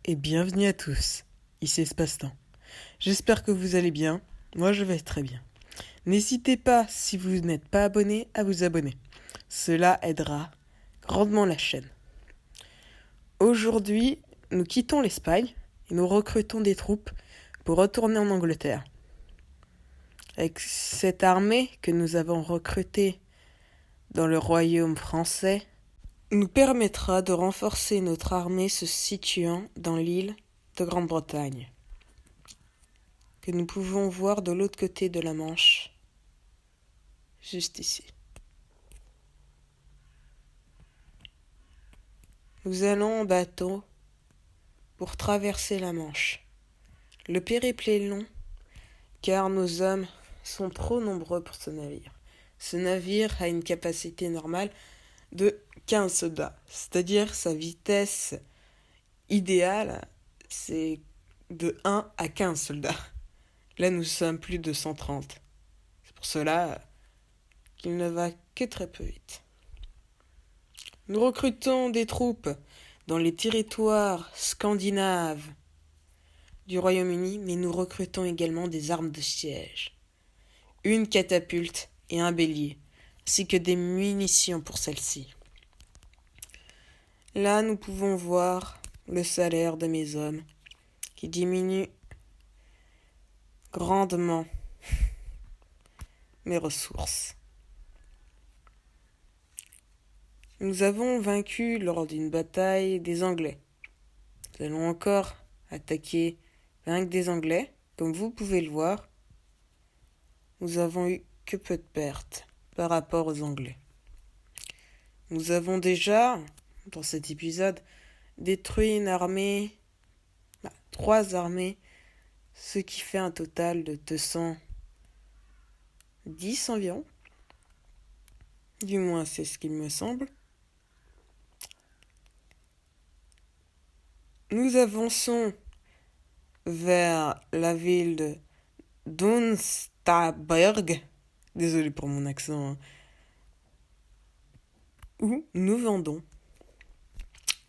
et bienvenue à tous. Ici Espace-Temps. J'espère que vous allez bien. Moi, je vais très bien. N'hésitez pas, si vous n'êtes pas abonné, à vous abonner. Cela aidera grandement la chaîne. Aujourd'hui, nous quittons l'Espagne et nous recrutons des troupes pour retourner en Angleterre. Avec cette armée que nous avons recrutée dans le royaume français, nous permettra de renforcer notre armée se situant dans l'île de Grande-Bretagne, que nous pouvons voir de l'autre côté de la Manche, juste ici. Nous allons en bateau pour traverser la Manche. Le périple est long, car nos hommes sont trop nombreux pour ce navire. Ce navire a une capacité normale de 15 soldats, c'est-à-dire sa vitesse idéale, c'est de 1 à 15 soldats. Là, nous sommes plus de 130. C'est pour cela qu'il ne va que très peu vite. Nous recrutons des troupes dans les territoires scandinaves du Royaume-Uni, mais nous recrutons également des armes de siège, une catapulte et un bélier, ainsi que des munitions pour celles-ci. Là, nous pouvons voir le salaire de mes hommes qui diminue grandement mes ressources. Nous avons vaincu lors d'une bataille des Anglais. Nous allons encore vaincre des Anglais. Comme vous pouvez le voir, nous avons eu que peu de pertes par rapport aux Anglais. Nous avons déjà, dans cet épisode, détruit une armée, 3 armées, ce qui fait un total de 210 environ. Du moins, c'est ce qu'il me semble. Nous avançons vers la ville de Dunstaberg, désolé pour mon accent, où nous vendons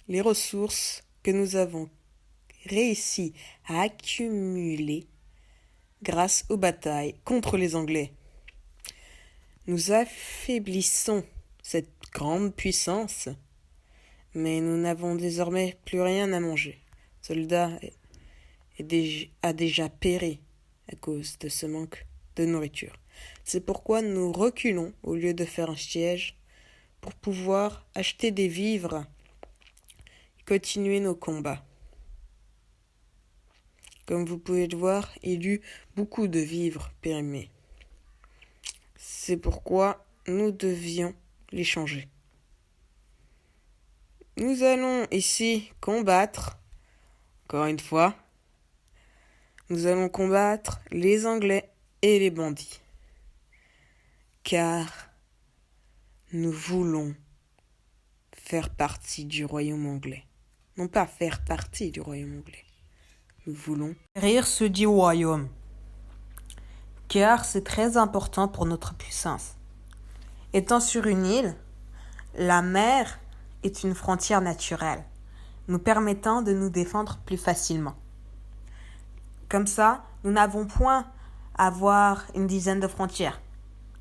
les ressources que nous avons réussi à accumuler grâce aux batailles contre les Anglais. Nous affaiblissons cette grande puissance, mais nous n'avons désormais plus rien à manger. Le soldat a déjà péri à cause de ce manque de nourriture. C'est pourquoi nous reculons au lieu de faire un siège pour pouvoir acheter des vivres et continuer nos combats. Comme vous pouvez le voir, il y eut beaucoup de vivres périmés. C'est pourquoi nous devions les changer. Nous allons ici combattre, encore une fois, nous allons combattre les Anglais et les bandits. Car nous voulons faire partie du royaume anglais. Non pas faire partie du royaume anglais. Nous voulons rire ce dit royaume. Car c'est très important pour notre puissance. Étant sur une île, la mer est une frontière naturelle, nous permettant de nous défendre plus facilement. Comme ça, nous n'avons point à avoir une dizaine de frontières.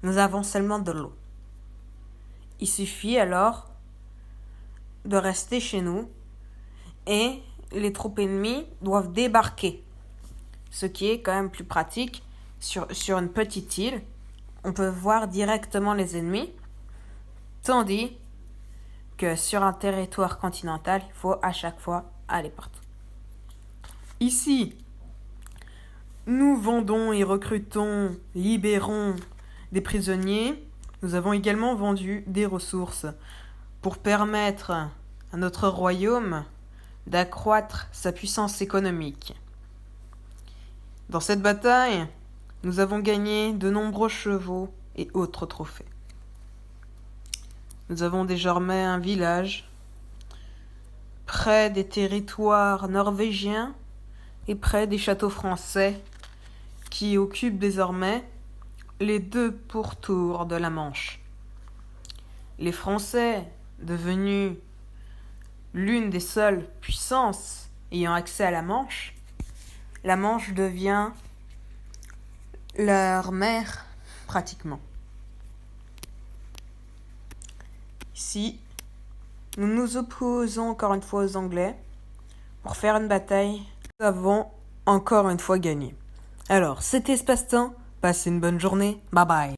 Nous avons seulement de l'eau. Il suffit alors de rester chez nous et les troupes ennemies doivent débarquer. Ce qui est quand même plus pratique sur une petite île. On peut voir directement les ennemis, tandis que sur un territoire continental, il faut à chaque fois aller partout. Ici, nous vendons et recrutons, libérons des prisonniers. Nous avons également vendu des ressources pour permettre à notre royaume d'accroître sa puissance économique. Dans cette bataille, nous avons gagné de nombreux chevaux et autres trophées. Nous avons désormais un village près des territoires norvégiens et près des châteaux français qui occupent désormais les 2 pourtours de la Manche. Les Français, devenus l'une des seules puissances ayant accès à la Manche devient leur mère, pratiquement. Ici, nous nous opposons encore une fois aux Anglais pour faire une bataille. Nous avons encore une fois gagné. Alors, c'était Espace-Temps. Passez une bonne journée. Bye bye.